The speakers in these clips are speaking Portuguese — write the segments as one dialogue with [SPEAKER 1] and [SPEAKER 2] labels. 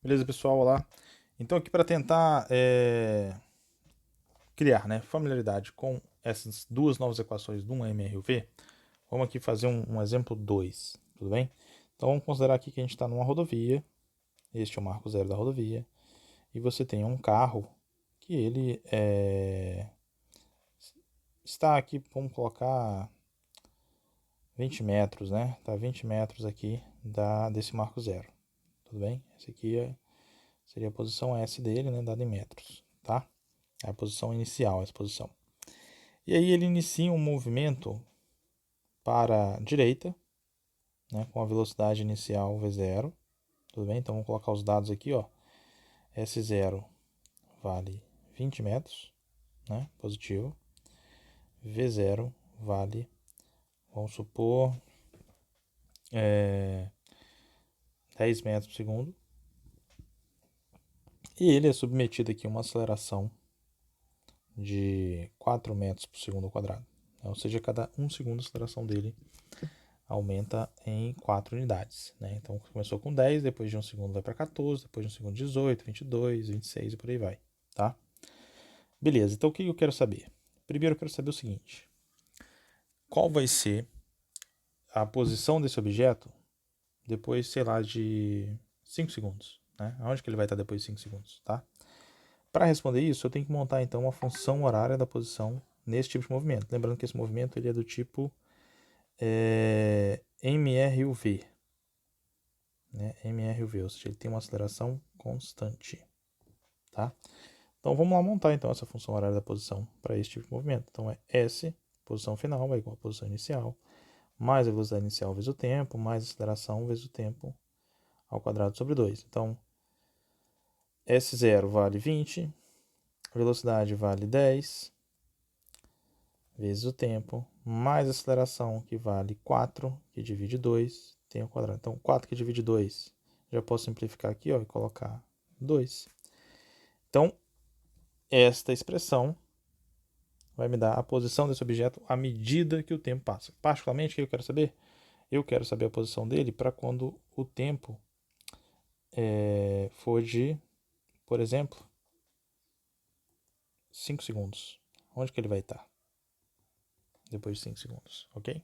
[SPEAKER 1] Beleza, pessoal? Olá. Então, aqui para tentar criar, né, familiaridade com essas duas novas equações do MRUV, vamos aqui fazer um exemplo 2, tudo bem? Então, vamos considerar aqui que a gente está numa rodovia, este é o marco zero da rodovia, e você tem um carro que ele está aqui, vamos colocar 20 metros, né? Está 20 metros aqui desse marco zero, tudo bem? Esse aqui seria a posição S dele, né, dada em metros, tá? É a posição inicial, essa posição. E aí ele inicia um movimento para a direita, né, com a velocidade inicial V0, tudo bem? Então vamos colocar os dados aqui, ó. S0 vale 20 metros, né, positivo. V0 vale, vamos supor, 10 metros por segundo. E ele é submetido aqui a uma aceleração de 4 metros por segundo ao quadrado. Ou seja, cada 1 segundo a aceleração dele aumenta em 4 unidades. Né? Então começou com 10, depois de um segundo vai para 14, depois de um segundo 18, 22, 26 e por aí vai. Tá? Beleza, então o que eu quero saber? Primeiro eu quero saber o seguinte: qual vai ser a posição desse objeto depois, sei lá, de 5 segundos? Né? Onde que ele vai estar depois de 5 segundos? Tá? Para responder isso, eu tenho que montar então uma função horária da posição nesse tipo de movimento. Lembrando que esse movimento ele é do tipo MRUV, né? MRUV, ou seja, ele tem uma aceleração constante, tá? Então vamos lá montar então essa função horária da posição para esse tipo de movimento. Então é S, posição final, é igual a posição inicial, mais a velocidade inicial vezes o tempo, mais a aceleração vezes o tempo ao quadrado sobre 2. Então S0 vale 20, velocidade vale 10, vezes o tempo, mais a aceleração que vale 4, que divide 2, tem ao quadrado. Então 4 que divide 2, já posso simplificar aqui, ó, e colocar 2. Então esta expressão vai me dar a posição desse objeto à medida que o tempo passa. Particularmente, o que eu quero saber? Eu quero saber a posição dele para quando o tempo for de, por exemplo, 5 segundos. Onde que ele vai estar depois de 5 segundos, ok?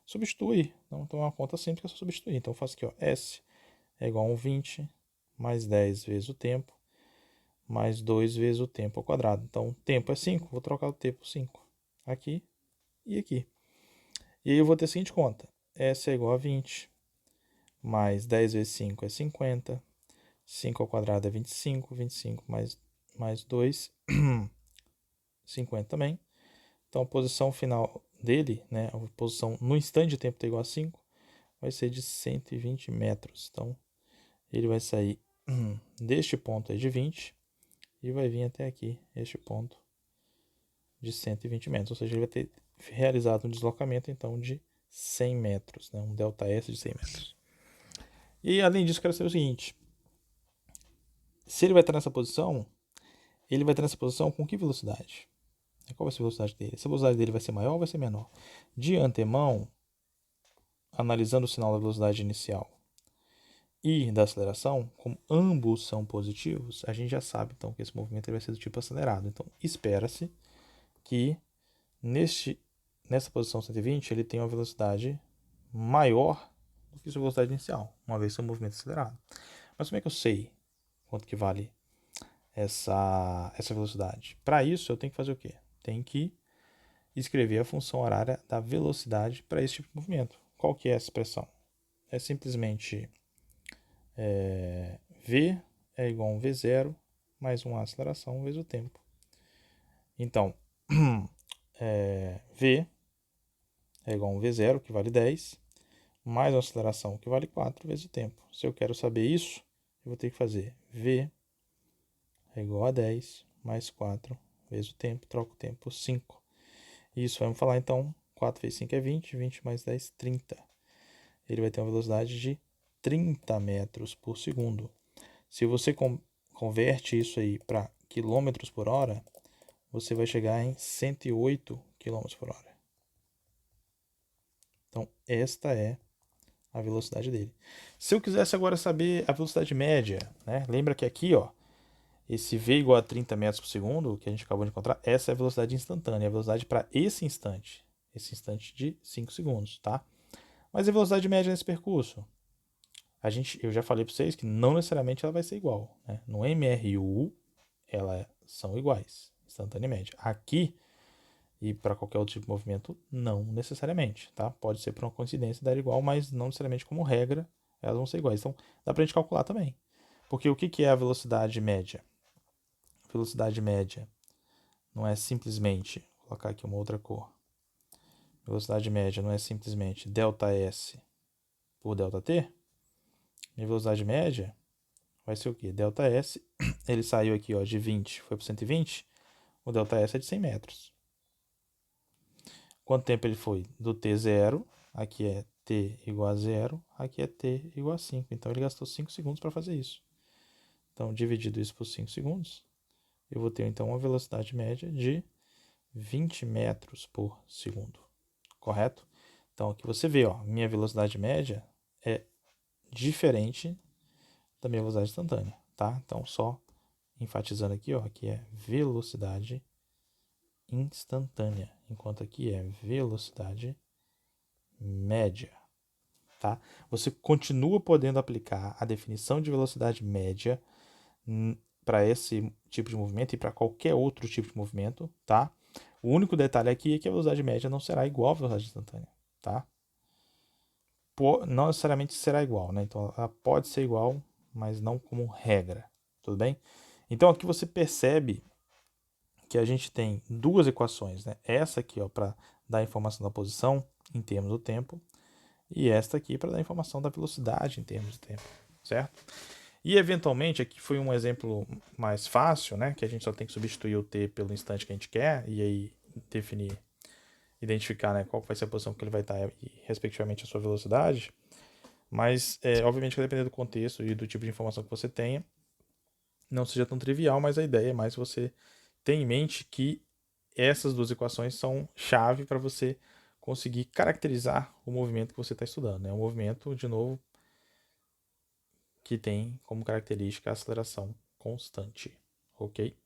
[SPEAKER 1] Substituir. Então é uma conta simples que é só substituir. Então eu faço aqui, ó, S é igual a 20 mais 10 vezes o tempo mais 2 vezes o tempo ao quadrado. Então, tempo é 5, vou trocar o tempo por 5 aqui e aqui. E aí eu vou ter a seguinte conta. S é igual a 20, mais 10 vezes 5 é 50, 5 ao quadrado é 25, 25 mais 2, 50 também. Então a posição final dele, né, a posição no instante de tempo tá igual a 5, vai ser de 120 metros. Então ele vai sair deste ponto aí de 20 e vai vir até aqui, este ponto de 120 metros. Ou seja, ele vai ter realizado um deslocamento então de 100 metros, né, um ΔS de 100 metros. E além disso, quero saber o seguinte: se ele vai estar nessa posição, ele vai estar nessa posição com que velocidade? Qual vai ser a velocidade dele? Se a velocidade dele vai ser maior ou vai ser menor? De antemão, analisando o sinal da velocidade inicial e da aceleração, como ambos são positivos, a gente já sabe então que esse movimento vai ser do tipo acelerado. Então, espera-se que nessa posição 120 ele tenha uma velocidade maior do que sua velocidade inicial, uma vez seu movimento acelerado. Mas como é que eu sei quanto que vale essa velocidade? Para isso, eu tenho que fazer o quê? Tenho que escrever a função horária da velocidade para esse tipo de movimento. Qual que é essa expressão? É simplesmente V é igual a um V0 mais uma aceleração vezes o tempo. Então, V é igual a um V0, que vale 10, mais uma aceleração, que vale 4, vezes o tempo. Se eu quero saber isso, eu vou ter que fazer V é igual a 10 mais 4 vezes o tempo, troco o tempo por 5. E isso vai me falar, então, 4 vezes 5 é 20, 20 mais 10, 30. Ele vai ter uma velocidade de 30 metros por segundo. Se você converte isso aí para quilômetros por hora, você vai chegar em 108 quilômetros por hora. Então, esta é a velocidade dele. Se eu quisesse agora saber a velocidade média, né? Lembra que aqui, ó, esse v igual a 30 metros por segundo, que a gente acabou de encontrar, essa é a velocidade instantânea, a velocidade para esse instante de 5 segundos, tá? Mas a velocidade média nesse percurso? Eu já falei para vocês que não necessariamente ela vai ser igual, né? No MRU, elas são iguais, instantânea e média. Aqui, e para qualquer outro tipo de movimento, não necessariamente, tá? Pode ser por uma coincidência dar igual, mas não necessariamente como regra, elas vão ser iguais. Então, dá para a gente calcular também. Porque o que é a velocidade média? A velocidade média não é simplesmente, vou colocar aqui uma outra cor. Velocidade média não é simplesmente ΔS por ΔT. Minha velocidade média vai ser o quê? ΔS, ele saiu aqui ó, de 20, foi para 120, o ΔS é de 100 metros. Quanto tempo ele foi? Do T0, aqui é T igual a 0, aqui é T igual a 5. Então ele gastou 5 segundos para fazer isso. Então, dividido isso por 5 segundos, eu vou ter então uma velocidade média de 20 metros por segundo. Correto? Então aqui você vê, ó, minha velocidade média é diferente da minha velocidade instantânea, tá? Então só enfatizando aqui, ó, que é velocidade instantânea, enquanto aqui é velocidade média, tá? Você continua podendo aplicar a definição de velocidade média para esse tipo de movimento e para qualquer outro tipo de movimento, tá? O único detalhe aqui é que a velocidade média não será igual à velocidade instantânea, tá? Não necessariamente será igual, né? Então ela pode ser igual, mas não como regra, tudo bem? Então aqui você percebe que a gente tem duas equações, né? Essa aqui, ó, para dar a informação da posição em termos do tempo, e esta aqui para dar a informação da velocidade em termos de tempo, certo? E eventualmente, aqui foi um exemplo mais fácil, né? Que a gente só tem que substituir o t pelo instante que a gente quer, e aí definir, identificar, né, qual vai ser a posição que ele vai estar e, respectivamente, a sua velocidade. Mas, obviamente, vai depender do contexto e do tipo de informação que você tenha. Não seja tão trivial, mas a ideia é mais você ter em mente que essas duas equações são chave para você conseguir caracterizar o movimento que você está estudando. É um movimento, de novo, que tem como característica a aceleração constante, ok?